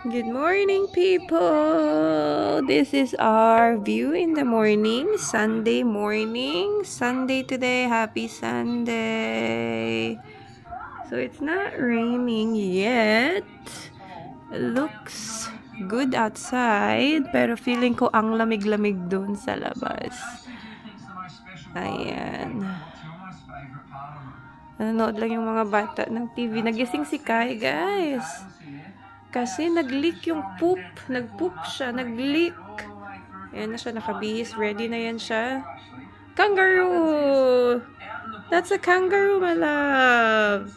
Good morning, people! This is our view in the morning, Sunday morning. Sunday today. Happy Sunday! So it's not raining yet. It looks good outside, pero feeling ko ang lamig-lamig dun sa labas. Ayan. Nanonood lang yung mga bata ng TV. Nagising si Kai, guys. Kasi nag-leak yung poop. Nag-poop siya. Nag-leak. Ayan na siya. Nakabihis. Ready na yan siya. Kangaroo! That's a kangaroo, my love.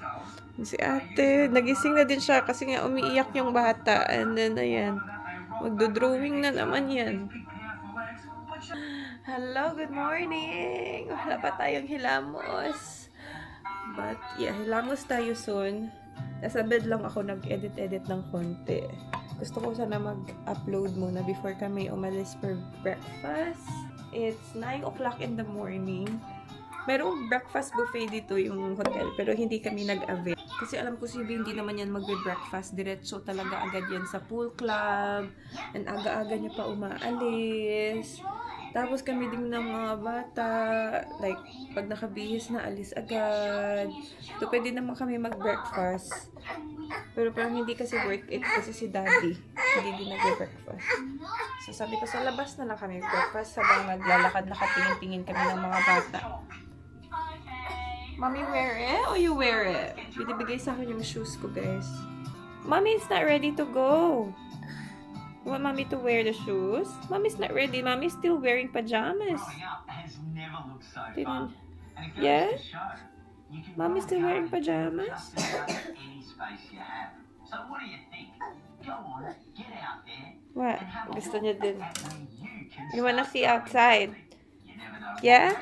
Si ate. Nagising na din siya kasi nga umiiyak yung bata. And then, ayan. Magdo-drawing na naman yan. Hello, good morning. Wala pa tayong hilamos. But, yeah, hilamos tayo soon. Nasa bed lang ako nag-edit-edit ng konti. Gusto ko sana mag-upload muna before kami umalis for breakfast. It's 9 o'clock in the morning. Merong breakfast buffet dito yung hotel, pero hindi kami nag-avail. Kasi alam ko si B, hindi naman yan magbe-breakfast. Diretso talaga agad yan sa pool club. And aga-aga niya pa umaalis. Tapos kami din ng mga bata, like, pag nakabihis na, alis agad. So, pwede naman kami mag-breakfast. Pero parang hindi kasi worth it kasi si daddy, hindi din nag-breakfast. So, sabi ko, sa labas na lang kami breakfast habang naglalakad-lakad, tingin-tingin kami ng mga bata. Mommy, wear it? Or you wear it? Binibigay sa akin yung shoes ko, guys. Mommy is not ready to go. You want mommy to wear the shoes? Mommy's not ready. Mommy's still wearing pajamas. Yeah? Mommy's still wearing pajamas? What? Gusto niya din. You wanna see outside? Yeah?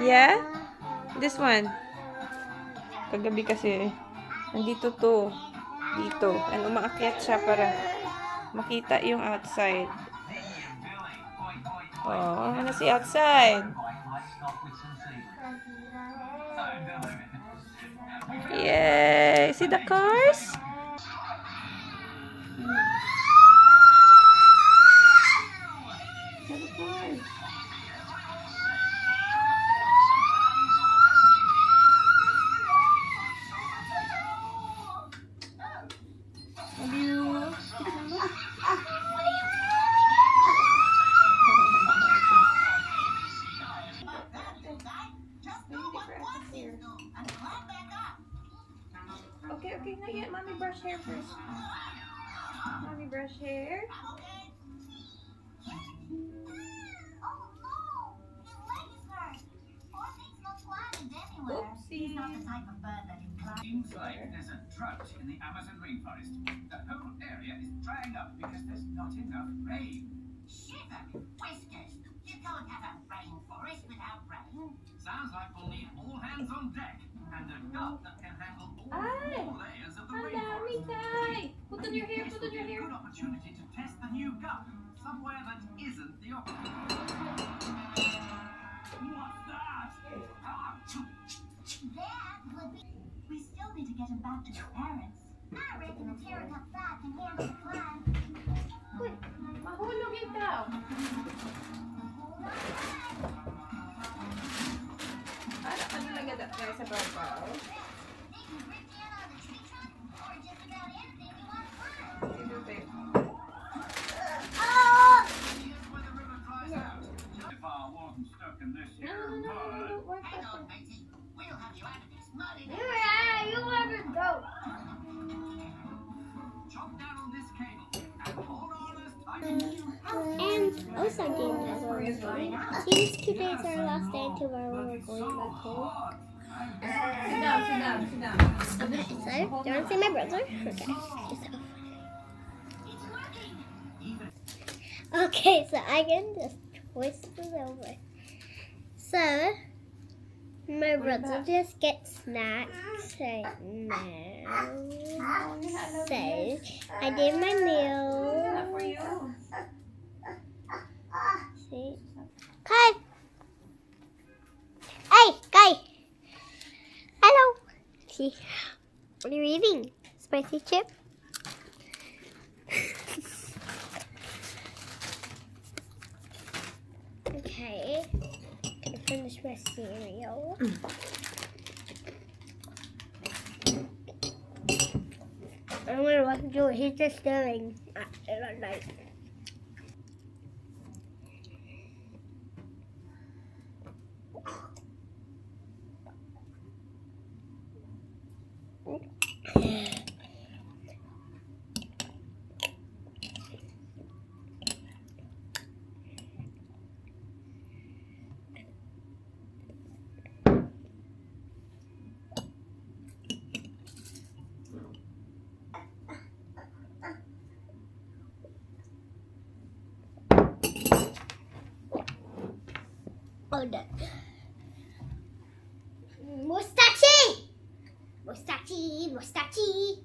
Yeah? This one. Kagabi kasi, nandito to. Dito. And umaakyat siya para makita yung outside. Oh, I wanna see outside. Yay! See the cars? Okay, not yet. Mommy brush hair first. Mommy brush hair. Oopsie. Inside, there's a drought in the Amazon rainforest. The whole area is drying up because there's not enough rain. Shiver, whiskers. You can't have a rainforest without rain. Sounds like we'll need all hands on deck and a gut that can handle all Ay! four layers of the Ang dami, rainforest. Kai! Put on your hair, This put will on be your a hair. good opportunity to test the new gut somewhere that isn't the opposite. What's that? Ah, That would be. We still need to get him back to his parents. I reckon the Terracup 5 can handle the climb. Uy, mahulog yung tao. Para ka talaga tayo sa babaw. They can grip down on the tree trunk or just about anything you want to climb. Ito, babe. here's where the river dries out. If I wasn't stuck in this No, here no, no, no, mud. no, work Hang faster. on, matey. We'll have you out of this muddy. You ever go? Chop down on this cable and hold on as tight. And also game that we're going. Since today's our last day tomorrow we're going back home. Sit down, sit down, sit down. So, do you want to see my brother? Okay. It's working. Okay, so I can just twist it over. So, my brother just gets snacks right now. So, I did my Not nails. for you. See? Kai! Hey, Kai! Hello! See? What are you eating? Spicy chip? finish my cereal. I don't know what to do. He's just staring at night. Oh, no. Mustache! Mustache, mustache.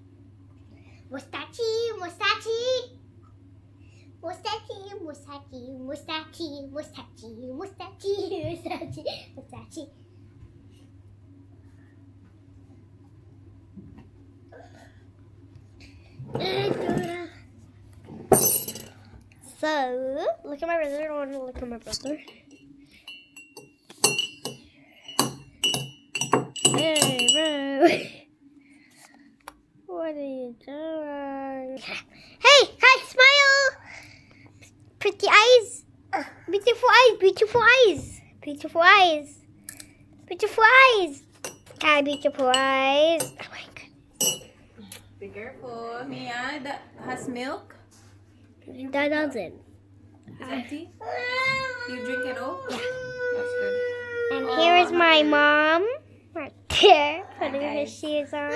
Mustache, mustache. Mustache, mustache, mustache, mustache, mustache, mustache, mustache. So, look at my brother. I don't want to look at my brother. Hey, bro. What are you doing? Hey, hi, smile. Pretty eyes. Beautiful eyes, beautiful eyes. Beautiful eyes. Beautiful eyes. Hi, beautiful eyes. Oh my goodness. Be careful. Mia, that has milk? That doesn't. Is empty? You drink it all? Yeah. That's good. And here is my mom. Right there. Putting her guys. shoes on.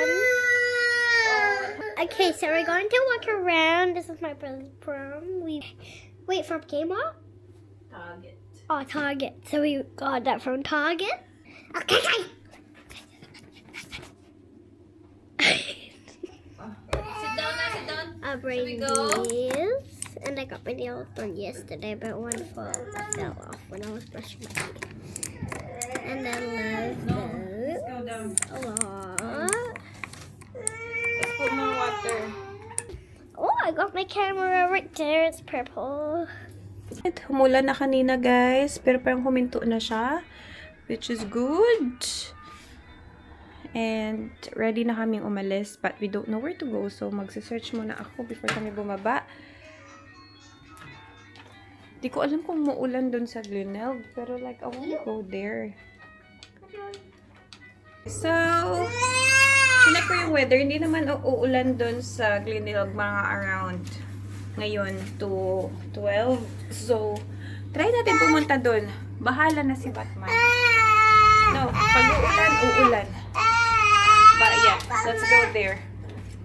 Okay, so we're going to walk around. This is my brother's prom. We wait for Kmart. Target. Oh, Target. So we got that from Target. Okay. Sit down na, sit down. I bring we go? these. And I got my nails done yesterday, but one fell off when I was brushing my teeth. And I love Let's go down. those a lot. Let's put more water. Oh, I got my camera right there. It's purple. Humulan na kanina, guys. Pero parang huminto na siya. Which is good. And ready na kaming umalis. But we don't know where to go. So magsa-search muna ako before kami bumaba. Di ko alam kung muulan dun sa Glenelg. Pero like, I wanna go there. So, chinek ko yung weather. Hindi naman uulan dun sa Glenelg mga around ngayon to 12. So, try natin pumunta dun. Bahala na si Batman. No, pag uulan. But yeah, let's go there.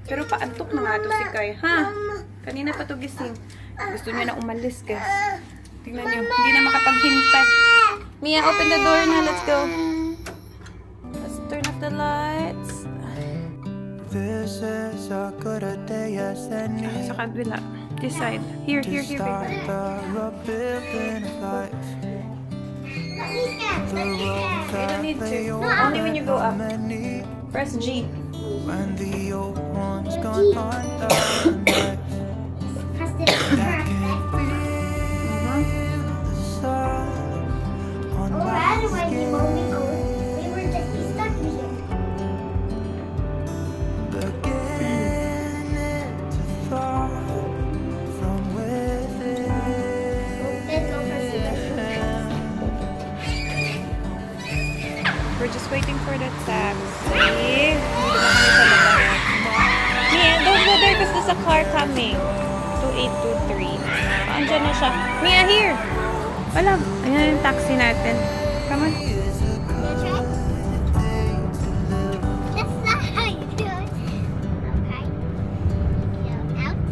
Pero paantok na nga to si Kai. Ha? Kanina pa to gising. Gusto niya na umalis, guys. Tingnan niyo, hindi na makapaghintay. Mia, open the door na. Let's go. Let's turn off the lights. This is a good day as any Sa kabila. This side. Here, to baby. start the rebuilding of life. The road You don't need that to. lay Only when you go up. many Press G. when the old one's gone under the night. I can feel the sun on my skin. Beginning to thaw from within. We're just waiting for the taxi. Mia, don't go there because there's a car coming. 2823. Andyan na siya. Mia, here! Wala. Ayan yung taxi natin. Come on.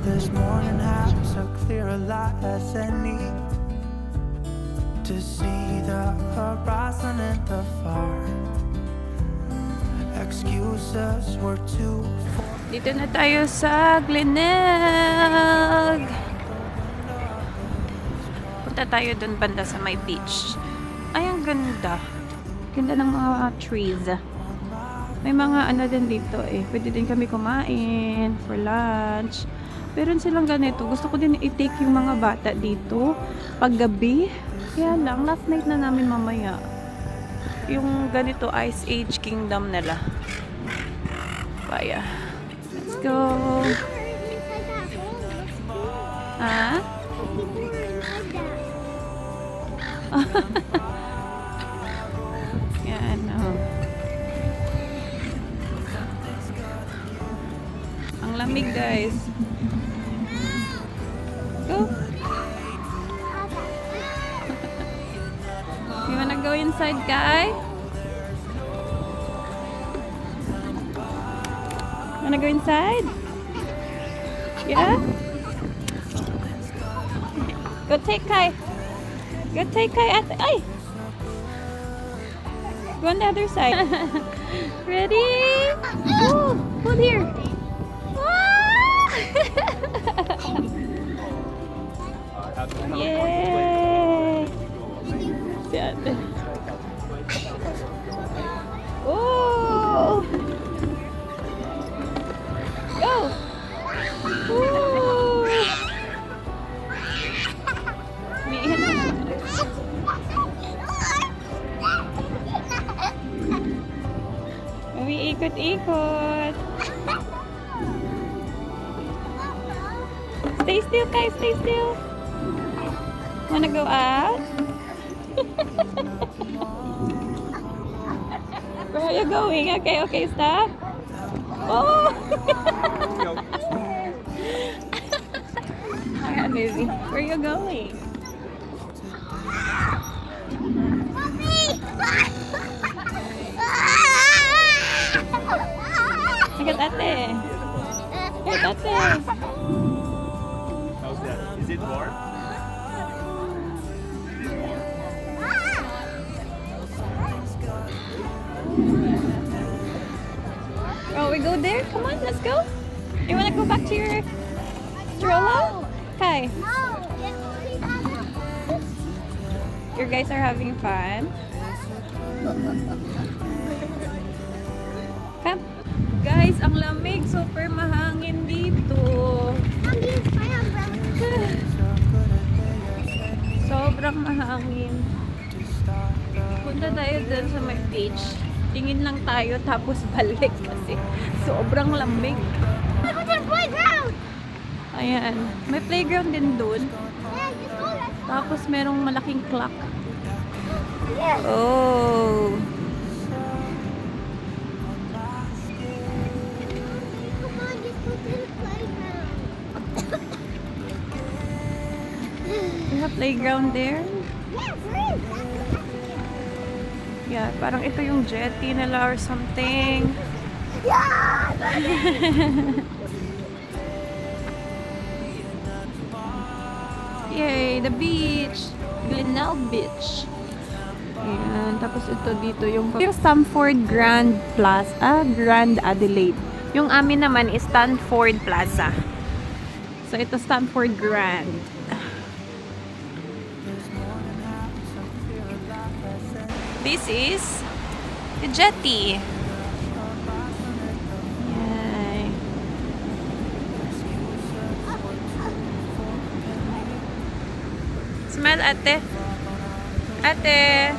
This morning has a clearer light as any to see the horizon and the far. Excuses were too Dito na tayo sa Glenelg. Punta tayo dun banda sa may beach. Ay, ang ganda. Ganda ng mga trees. May mga ano din dito eh. Pwede din kami kumain for lunch. Meron silang ganito. Gusto ko din i-take yung mga bata dito paggabi. Kaya lang, last night na namin mamaya. yung ganito Ice Age Kingdom nila. Kaya. Let's go. Inside that hole looks good. Ah? People are inside that. Yan, oh. Ang lamig, guys. Go. You wanna go inside, Kai? Wanna go inside? Yeah? Go take Kai. Go take Kai at the... Ay! Go on the other side. Ready? Oh, hold here. Yay! Si ate. Oh! Go! Woo! Umiihan na. Umiikot-ikot. Stay still, guys. Stay still. Wanna go out? Where are you going? Okay, okay, stop. Oh! Ayan, baby. Where are you going? Look at ate. Look at ate. How's that? Is it warm? Oh, we go there? Come on, let's go. You wanna go back to your stroller? Kai, you guys are having fun? Come. Guys, ang lamig. Super mahangin dito. Sobrang mahangin. Punta tayo dun sa may beach. Tingin lang tayo tapos balik kasi sobrang lamig. Ayan. May playground din dun. Tapos merong malaking clock. Oh. We have playground there. Yeah, parang ito yung jetty nila or something. Yay, the beach. Glenelg Beach. Ayan, tapos ito dito yung Stamford Grand Plaza, Grand Adelaide. Yung amin naman is Stanford Plaza. So ito Stanford Grand. This is the jetty. Yay. Smile, ate. Ate.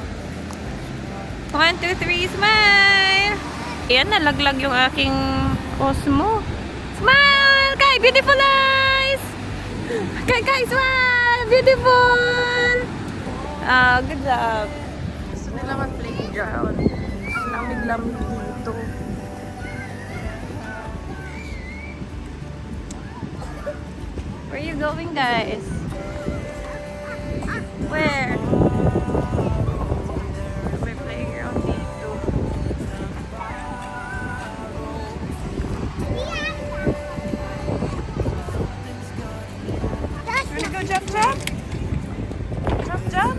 1, 2, 3, smile! Ayan, nalaglag yung aking Osmo. Smile! Kai, beautiful eyes! Kai, smile! Beautiful! Good job. Gusto nila mag-playground. Ang lamig-lamig dito. Where are you going, guys? Where? May playground dito. Wanna go jump? Jump?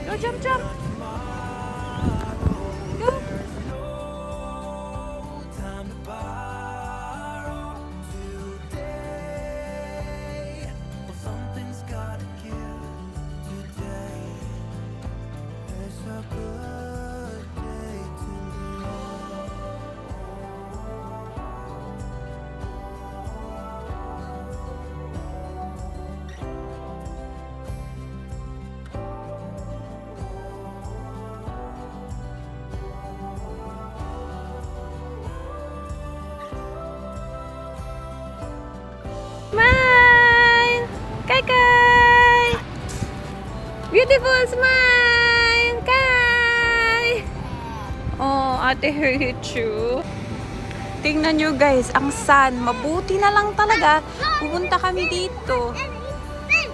Go jump. Go. Something's gotta give today. It's a good day to be. Beautiful smile! Kai! Oh, ate Hichu. Tingnan nyo guys, ang sun. Mabuti na lang talaga. Pupunta kami dito.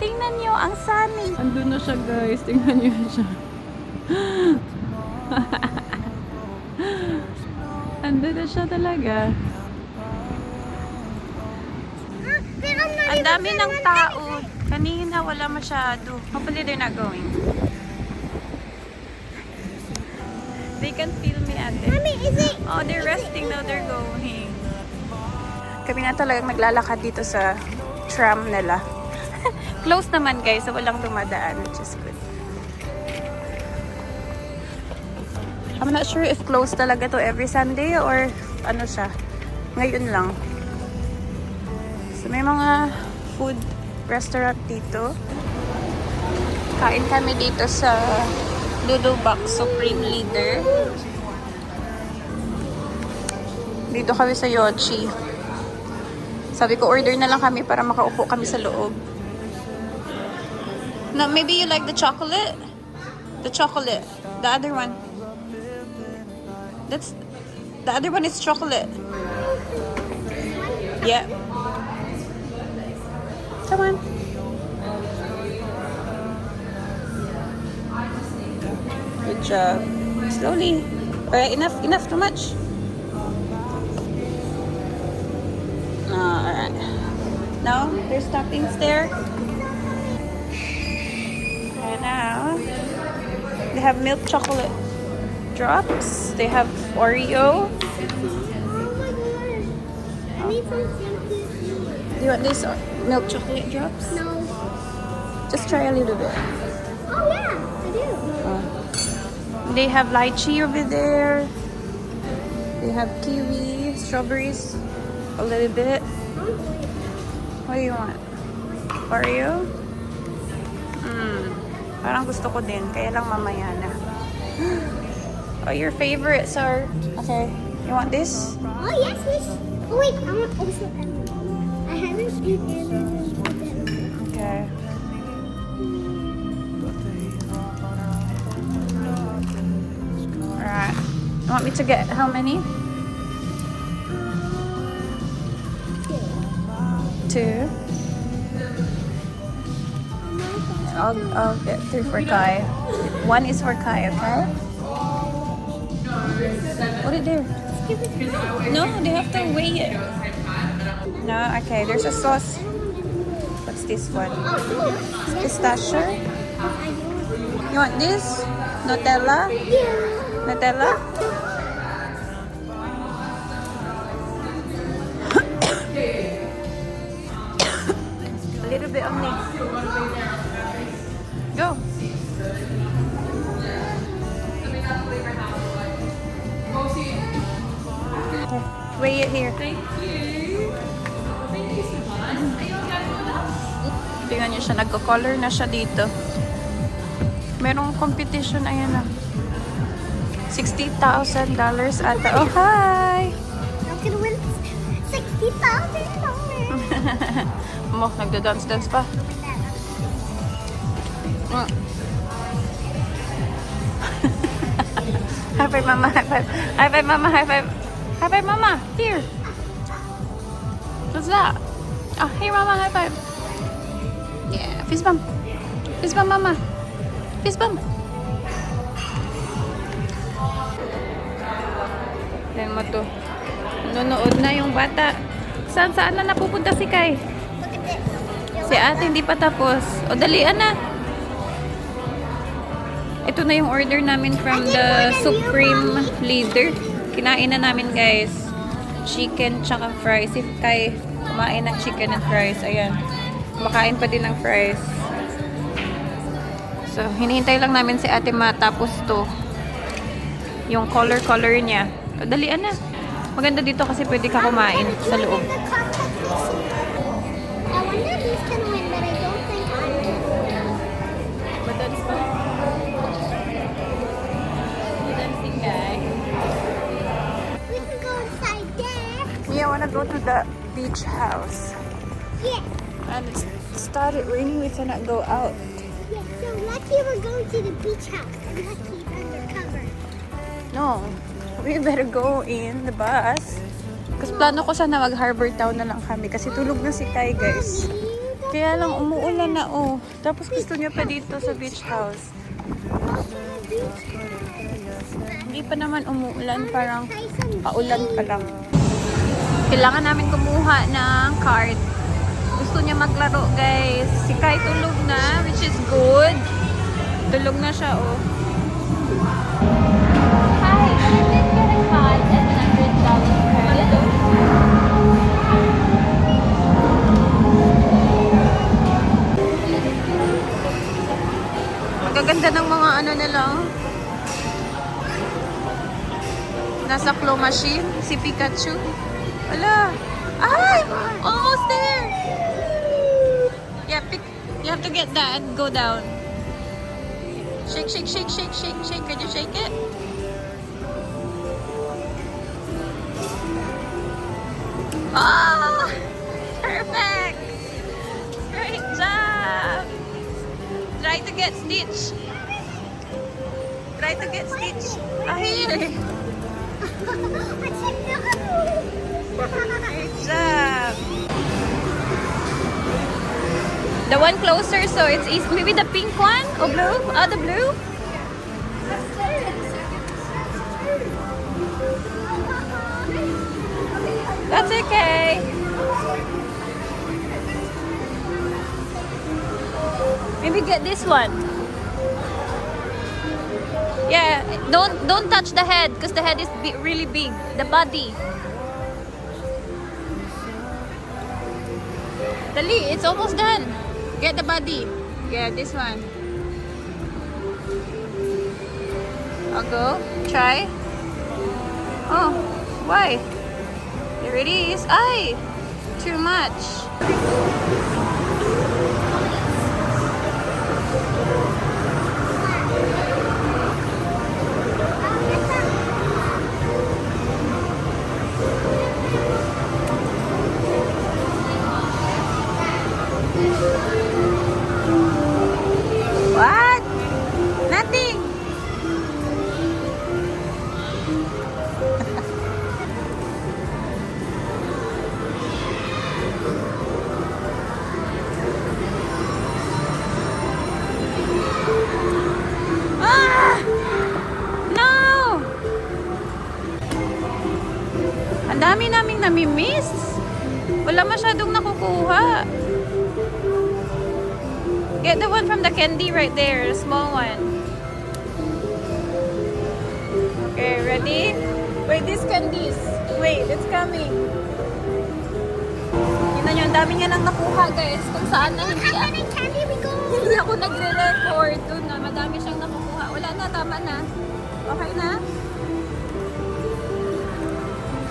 Tingnan nyo, ang sun. Andun na siya guys. Tingnan nyo siya. Andun na siya talaga. Ang dami ng tao. Kanina wala masyado. Hopefully they're not going. They can feel me ate. Mommy, is it? Oh, they're resting now. They're going. Kami na talagang naglalakad dito sa tram nila. Close naman guys, so walang dumadaan, which is good. I'm not sure if close talaga to every Sunday or ano siya. Ngayon lang. So may mga food restaurant dito. Kain kami dito sa Noodle Box Supreme Leader. Dito kami sa Yochi. Sabi ko order na lang kami para makaupo kami sa loob. Now, maybe you like the chocolate? The chocolate. The other one. The other one is chocolate. Yeah. Come on. Good job. Slowly. Alright, enough, too much. Alright. Now, there's toppings there. And now, they have milk chocolate drops. They have Oreo. Oh my god. I need some shampoo. Do you want this milk chocolate drops? No. Just try a little bit. Oh yeah, I do. They have lychee over there. They have kiwi, strawberries, a little bit. What do you want? Oreo? Parang gusto ko din, kaya lang mamaya na. Oh, your favorites are... Okay, you want this? Oh yes, miss. Oh wait, I want also. I haven't eaten. Okay. Alright. You want me to get how many? 2. I'll get 3 for Kai. 1 is for Kai, okay? What is there? No, they have to weigh it. No, okay, there's a sauce. What's this one? Pistachio? You want this? Nutella? Nutella? A little bit only. Go. Okay, weigh it here. Thank you. Thank you so much. Tingnan niyo siya, nagko-color na siya dito. Merong competition, ayan na. $60,000 ata. Oh, hi! I'm gonna win $60,000. Mo, nagda-dance-dance pa. High five, mama. High five. High five, mama. High five. High five, mama. Here. What's that? Oh, hey, mama. High five. Yeah. Fist bump. Fist bump, mama. Fist bump. Tignan mo to. Nunood na yung bata. Saan na napupunta si Kai? Si ate hindi pa tapos. O, dalian na. Ito na yung order namin from the Supreme Leader. Kinain na namin, guys. Chicken tsaka fries. Si Kai kumain ng chicken and fries. Ayan. Kumakain pa din ng fries. So, hinihintay lang namin si ate matapos to. Yung color niya. O, dalian na. Maganda dito kasi pwede ka kumain sa loob. I wonder who's gonna win, but I don't think I will. But that's dancing guy. We can go inside there. Yeah, I wanna go to the beach house. Yes. And it started raining, we cannot go out. Yes. So So Lucky, we're going to the beach house, and Lucky's undercover. No. We better go in the bus. Kasi plano ko sana mag-Harbor Town na lang kami kasi tulog na si Kai, guys. Kaya lang umuulan na, oh. Tapos gusto niya pa dito sa beach house. Hindi pa naman umuulan, parang paulan pa lang. Kailangan namin kumuha ng card. Gusto niya maglaro, guys. Si Kai tulog na, which is good. Tulog na siya, oh. Hi, can I please get a card and $100 credit? Magaganda ng mga ano nila. Nasa claw machine, si Pikachu. Wala. Ay! Almost there! Yeah, you have to get that and go down. Shake, shake, shake, shake, shake, shake. Can you shake it? Oh! Perfect! Great job! Try to get Stitch. Try to get Stitch. Ahir! Great job! The one closer, so it's easy. Maybe the pink one or blue? Oh, the blue? That's okay. Maybe get this one. Yeah, don't touch the head because the head is really big. The body. Dali, it's almost done. Get the body. Yeah, this one. I'll go. Try. Oh, why? There it is. Ay! Too much. What? Nothing. Ah! No! Ang dami naming namimiss. Wala masyadong nakukuha. Get the one from the candy right there, the small one. Okay, ready? Wait, these candies. Wait, it's coming. Yun na yun, dami niya nang nakuha, guys. Kung saan na hindi How many candy we go? hindi ako nagre-record. Doon na, madami siyang nakukuha. Wala na, tama na. Okay na?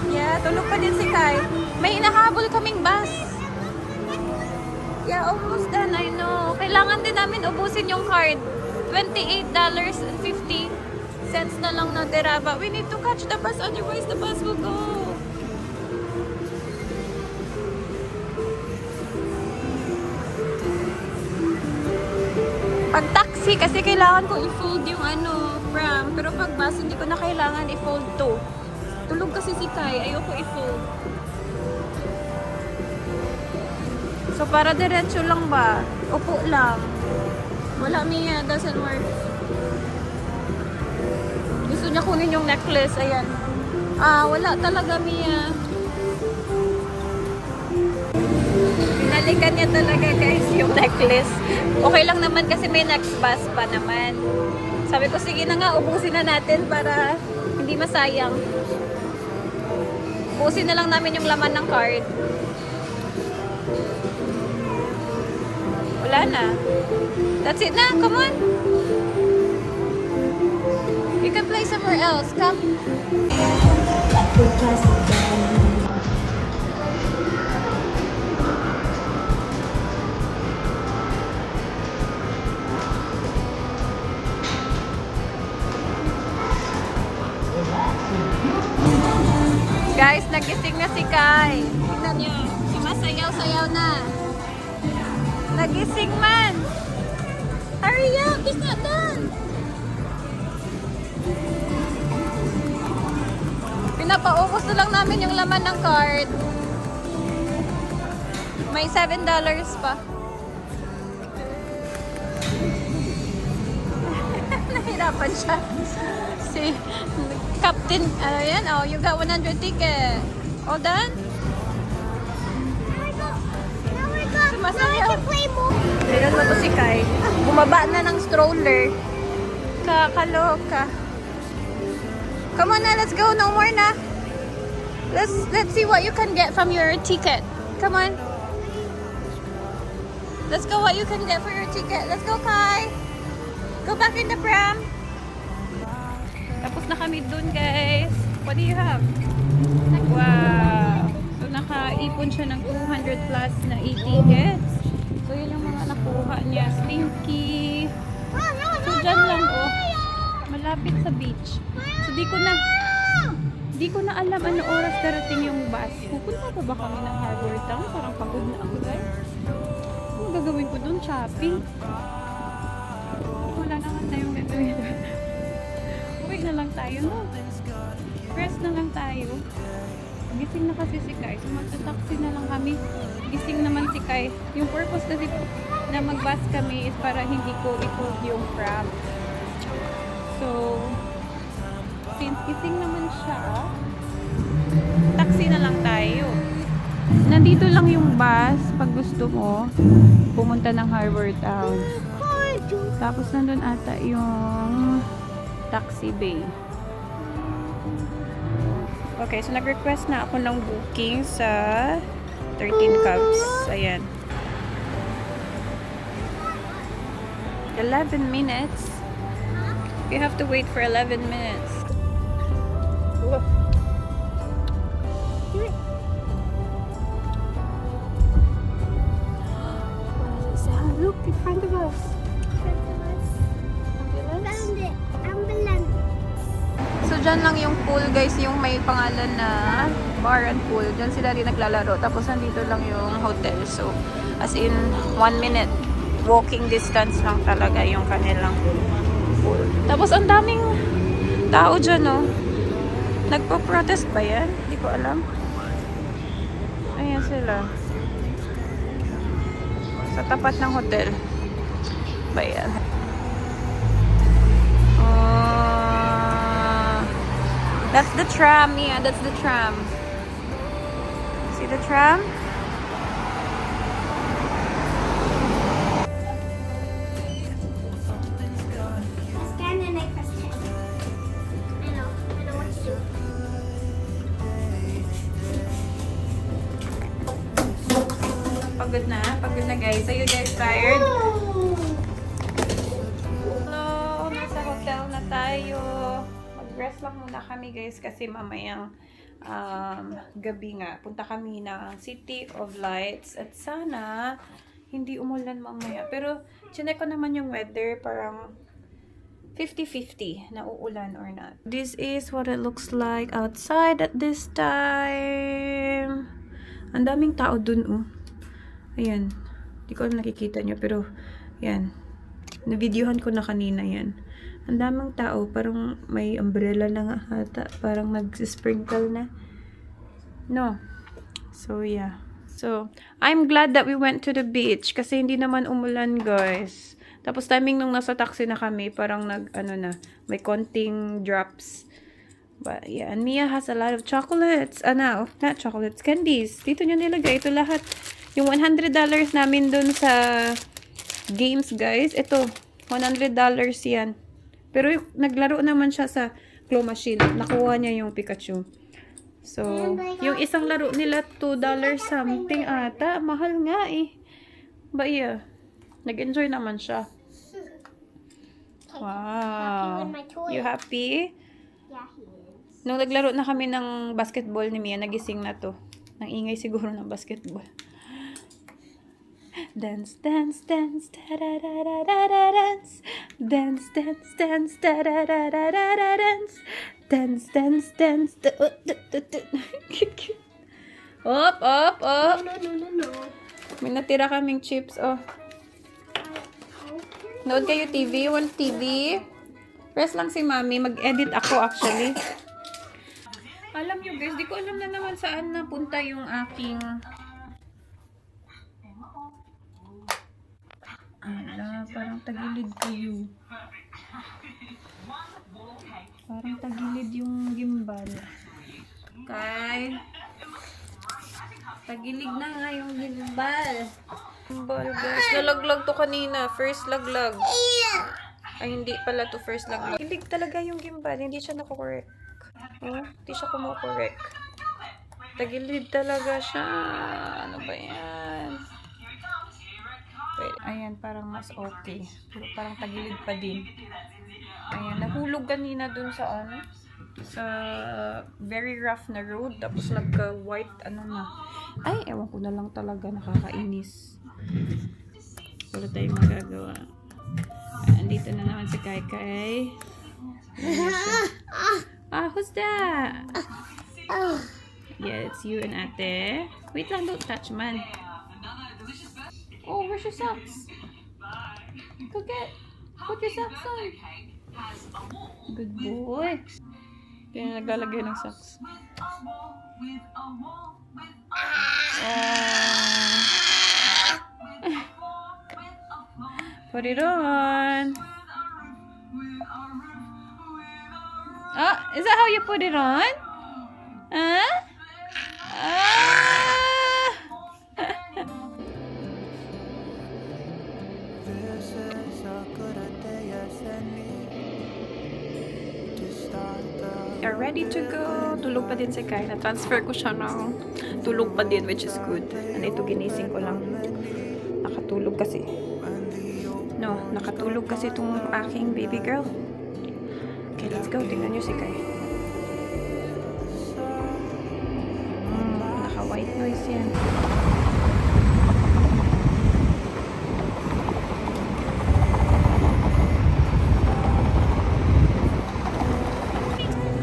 Yeah, tulog pa din si Kai. May inahabol kaming bus. Yeah, almost done, I know. Kailangan din namin ubusin yung card. $28.50 na lang natira. But we need to catch the bus, otherwise the bus will go. Pag taxi, kasi kailangan ko i-fold yung pram. Pero pag bus, hindi ko na kailangan i-fold to. Tulog kasi si Kai, ayoko i-fold. So, para diretso lang ba? Upo lang. Wala, Mia. Doesn't work. Gusto niya kunin yung necklace. Ayan. Ah, wala talaga, Mia. Pinalikan niya talaga, guys, yung necklace. Okay lang naman kasi may next bus pa naman. Sabi ko, sige na nga, ubusin na natin para hindi masayang. Ubusin na lang namin yung laman ng card. Wala na. That's it na. Come on. You can play somewhere else. Come. Guys, nagising na si Kai. Tingnan niyo. Sumasayaw-sayaw na. Nagising man. Hurry! Hurry up! It's not done! Pinapaubos na lang namin yung laman ng cart. May $7 pa. Nahirapan siya. Si Captain, ano yan? Oh, you got 100 ticket. All done? Now we're going. Sumasayaw. To play more. Meron mo to si Kai. Bumaba na ng stroller. Kakaloka. Come on na, let's go. No more na. Let's see what you can get from your ticket. Come on. Let's go what you can get for your ticket. Let's go, Kai. Go back in the pram. Tapos na kami dun, guys. What do you have? Wow. So, nakaipon siya ng 200 plus na e-tickets. So, yun yung mga nakuha niya. Stinky. So, dyan lang, oh. Malapit sa beach. So, di ko na alam ano oras darating yung bus. Pupunta pa ba kami ng Harbor Town? Parang pagod na ako, guys. Ano gagawin ko dun? Shopping? Wala naman tayong gagawin. Uwi na lang tayo, no? Rest na lang tayo. Gising na kasi si Kai. So, magta-taxi na lang kami. Gising naman si Kai. Yung purpose kasi na mag-bus kami is para hindi ko i-hold yung pram. So, since gising naman siya, taxi na lang tayo. Nandito lang yung bus pag gusto mo pumunta ng Harbor Town. Tapos nandun ata yung taxi bay. Okay, so nag-request na ako ng booking sa 13 Cubs. Ayan. 11 minutes. You have to wait for 11 minutes. Look in front of us. Found it. Ambulance. So, dyan lang yung pool, guys. Yung may pangalan na bar and pool. Dyan sila rin naglalaro. Tapos, nandito lang yung hotel. So, as in, 1 minute walking distance lang talaga yung kanilang pool. Tapos, ang daming tao dyan, no? Nagpo-protest ba yan? Hindi ko alam. Ayan sila. Sa tapat ng hotel. Ba yan? That's the tram, yeah. That's the tram. See the tram? Scan and I press 10. I know what to do. Pagod na guys. Are you guys tired? Hello, nasa hotel na tayo. Mag-rest lang muna kami guys kasi mamayang gabi nga. Punta kami ng City of Lights at sana hindi umulan mamaya. Pero chinek ko naman yung weather, parang 50-50 na uulan or not. This is what it looks like outside at this time. Ang daming tao dun, oh. Ayan. Hindi ko alam nakikita nyo, pero yan. Na-videohan ko na kanina yan. Ang daming tao, parang may umbrella na nga ata. Parang nag-sprinkle na. No. So, yeah. So, I'm glad that we went to the beach kasi hindi naman umulan, guys. Tapos, timing nung nasa taxi na kami, parang may konting drops. But, yeah. And Mia has a lot of chocolates. Not chocolates, candies. Dito nyo nilagay. Ito lahat. Yung $100 namin dun sa games, guys. Ito, $100 yan. Pero naglaro naman siya sa claw machine. Nakuha niya yung Pikachu. So, yung isang laro nila, $2 something ata. Mahal nga eh. But yeah, nag-enjoy naman siya. Wow. You happy? Yeah, he is. Nung naglaro na kami ng basketball ni Mia, nagising na to. Nang ingay siguro ng basketball. Dance, dance, dance, da-da-da-da-da-da, dance. Dance, dance, dance, da-da-da-da-da-da, dance. Dance, dance, dance, Op, op, op. No. May natira kaming chips, oh. Nood kayo TV? Want TV? Press lang si Mami. Mag-edit ako actually. Alam nyo guys, di ko alam na naman saan napunta yung aking... Ala, parang tagilid kayo. Parang tagilid yung gimbal. Okay. Tagilid na nga yung gimbal. Gimbal guys. Nalaglag to kanina. First laglag. Ay, hindi pala to first laglag. Tagilid talaga yung gimbal. Hindi siya nakukorek. Oh, hindi siya kumukorek. Tagilid talaga siya. Ano ba yan? Wait, ayan, parang mas okay. Pero parang tagilid pa din. Ayan, nahulog kanina dun sa ano, sa very rough na road. Tapos nagka-white, ano na. Ay, ewan ko na lang talaga, nakakainis. Wala tayong magagawa. Andito na naman si Kai Kai. Who's that? Yeah, it's you and Ate. Wait lang, don't touch, man. Oh, where's your socks? Go put your socks on. Good boy. Kaya naglalagay ng socks. Put it on. Is that how you put it on? Huh? This is a good day as any to start the Are ready to go. Tulog pa din si Kai. Na-transfer ko siya ng tulog pa din, which is good. Ito, ginising ko lang. Nakatulog kasi. No, nakatulog kasi itong aking baby girl. Okay, let's go. Tingnan nyo si Kai. Naka-white noise yan.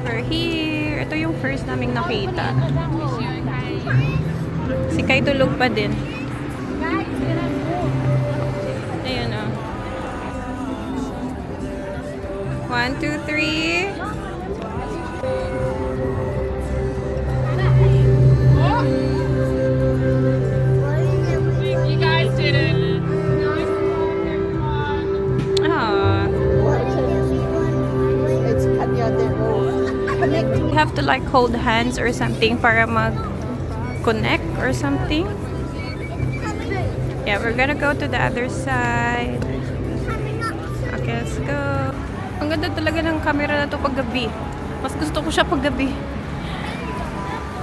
We're here. Ito yung first naming nakita. Si Kai tulog pa din. Ayan o. 1, 2, 3. You guys did it. Ah. It's kanya de You have to like hold hands or something para mag-connect or something. Yeah, we're gonna go to the other side. Okay, let's go. Ang ganda talaga ng camera na to pag gabi. Mas gusto ko siya pag gabi.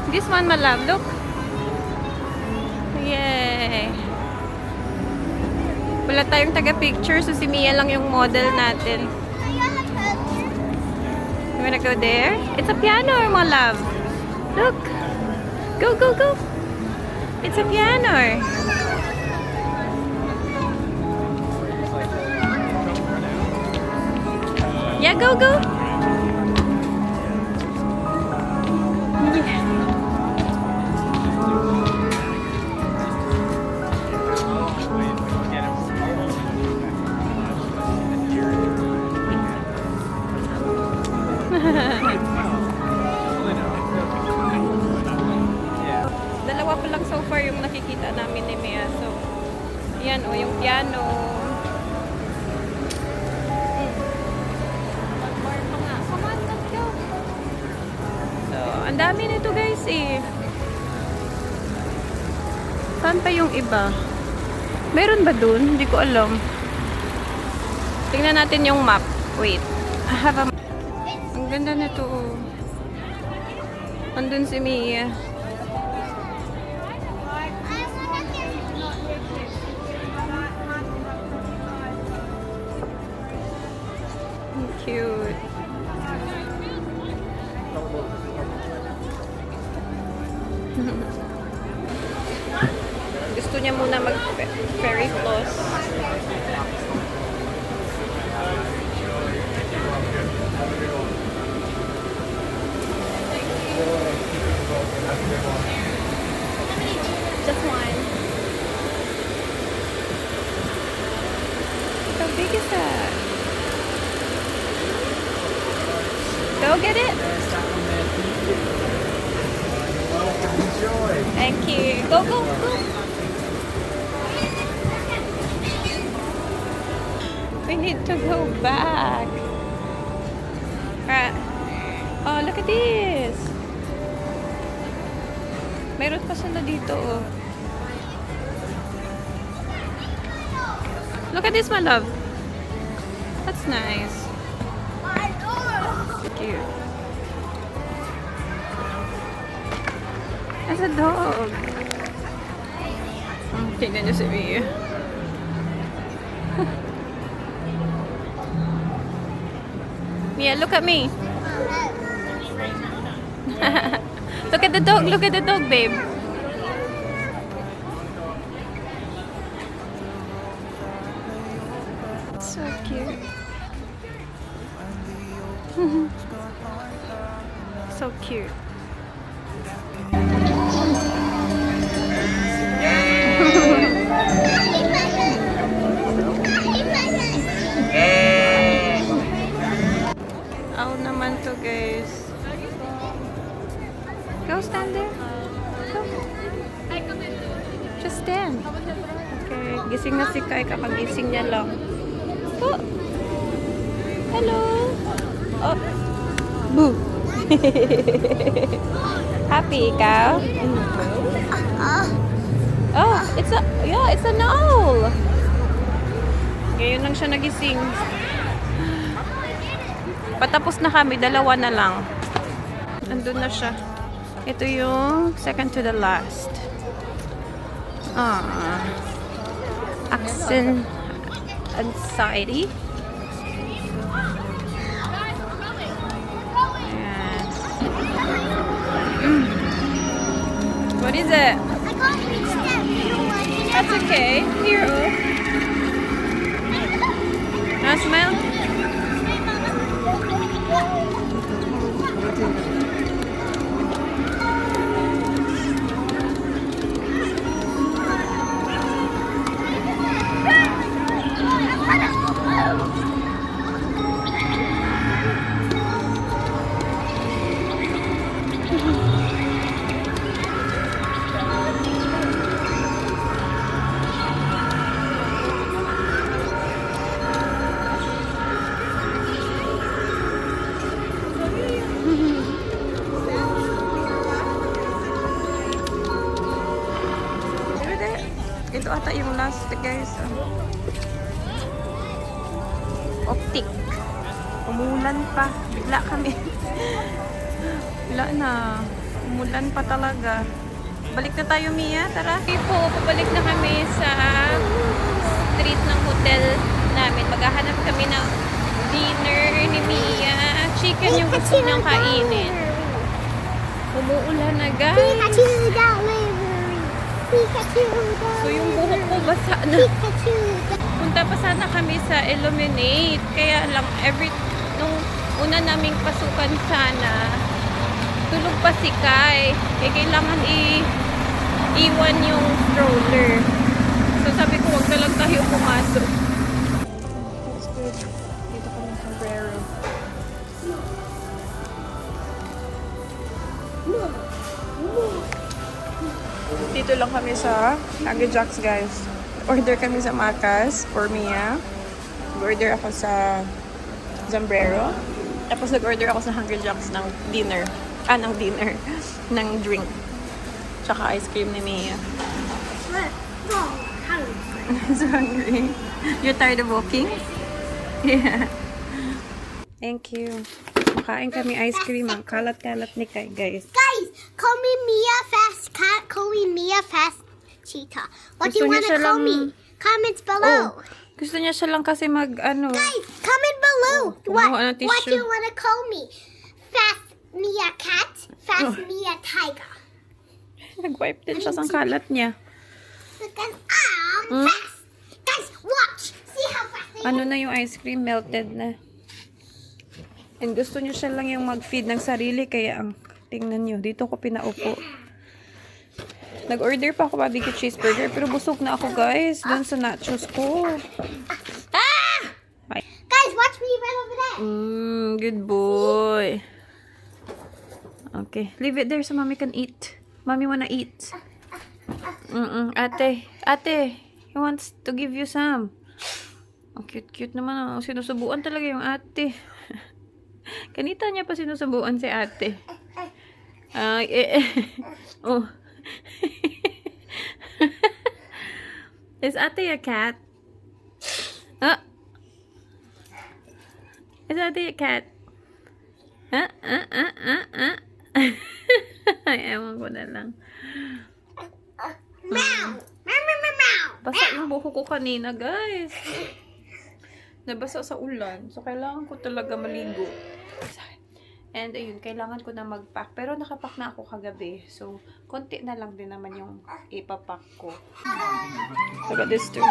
This one, my love, look. Yay! Wala tayong taga-picture, so si Mia lang yung model natin. You wanna go there? It's a piano, my love. Look. Go, go, go. It's a piano. Yeah, go, go. Dalawa pa lang so far yung nakikita namin ni Mia. So, yan o, yung piano. Come on, let's go. So, ang dami nito guys eh. Saan pa yung iba? Meron ba dun? Hindi ko alam. Tingnan natin yung map. Wait. I have a... Ang ganda nito oh. Andun si Mia. Cute. Gusto niya muna mag-fairy floss. Just one. How big is that? get it? Thank you. Go, go, go. We need to go back. Oh, look at this. Meron pa sila dito. Oh. Look at this, my love. That's nice. Cute. That's a dog. Tingnan niyo si Mia. Mia, look at me. Look at the dog. Look at the dog, babe. So cute. So cute. Out naman to, guys. Go stand there. Go. Just stand. Okay. Gising na si Kai. Kakagising niya lang. Oh. Hello. Oh. Boo. Happy ikaw? Oh, it's an owl. Ngayon lang siya nagising. Patapos na kami, dalawa na lang. Andun na siya. Ito yung second to the last. Accent anxiety. Ayan. What is it? I can't reach them. That's okay. Here, oh. Now smell. Ito ata yung last, guys. Optic. Umulan pa. Bigla kami. Wala na. Umulan pa talaga. Balik na tayo, Mia. Tara. Okay po, pabalik na kami sa street ng hotel namin. Maghahanap kami ng dinner ni Mia. Chicken yung gusto niyang kainin. Umuulan na, guys. Pikachu delivery. Pikachu delivery. So, yung buhok ko basa na. Pikachu. Punta pa sana kami sa Illuminate. Kaya lang, nung una naming pasukan sana, tulog pa si Kai. Kailangan iwan yung stroller. So, sabi ko, wag na lang tayo pumasok. That's good. Dito kami sa sombrero. Dito lang kami sa Hungry Jacks, guys. Order kami sa Macas for Mia. Order ako sa sombrero. Tapos nag-order ako sa Hungry Jacks ng dinner. Ng dinner. Ng drink. Tsaka ice cream ni Mia. So hungry. You're tired of walking? Yeah. Thank you. Makain kami ice cream. Ang kalat-kalat ni Kai, guys. Guys, call me Mia Fast Cat. Call me Mia Fast Cheetah. What do Gusto you niya want to siya call lang- me? Comments below. Oh, gusto niya siya lang kasi mag-ano. Guys, comment below. kumuha ng What do tissue. you want to call me? Fast Mia Cat. Fast Oh. Mia Tiger. Nag-wipe din siya sa kalat niya. Because I'm fast. Guys, watch. See how fast I Ano na yung ice cream, melted na. And gusto niyo siya lang yung mag-feed ng sarili, kaya ang tingnan niyo, dito ko pinaupo. Nag-order pa ako barbecue cheeseburger, pero busog na ako, guys, doon sa nachos ko. Guys, watch me right over there. Good boy. Okay, leave it there so mommy can eat. Mommy wanna eat. Ate, he wants to give you some. Ang cute-cute naman. Oh. Sinusubuan talaga yung ate. Kanita niya pa sinusubuan si ate. Oh. Is ate a cat? Is ate a cat? Ay, ewan ko na lang. Basa yung buho ko kanina, guys. Nabasa sa ulan. So, kailangan ko talaga maligo. And, ayun, kailangan ko na mag-pack. Pero nakapack na ako kagabi. So, konti na lang din naman yung ipapack ko. Look at this too.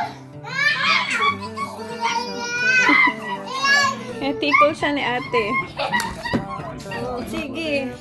Tickle siya ni ate. Sige.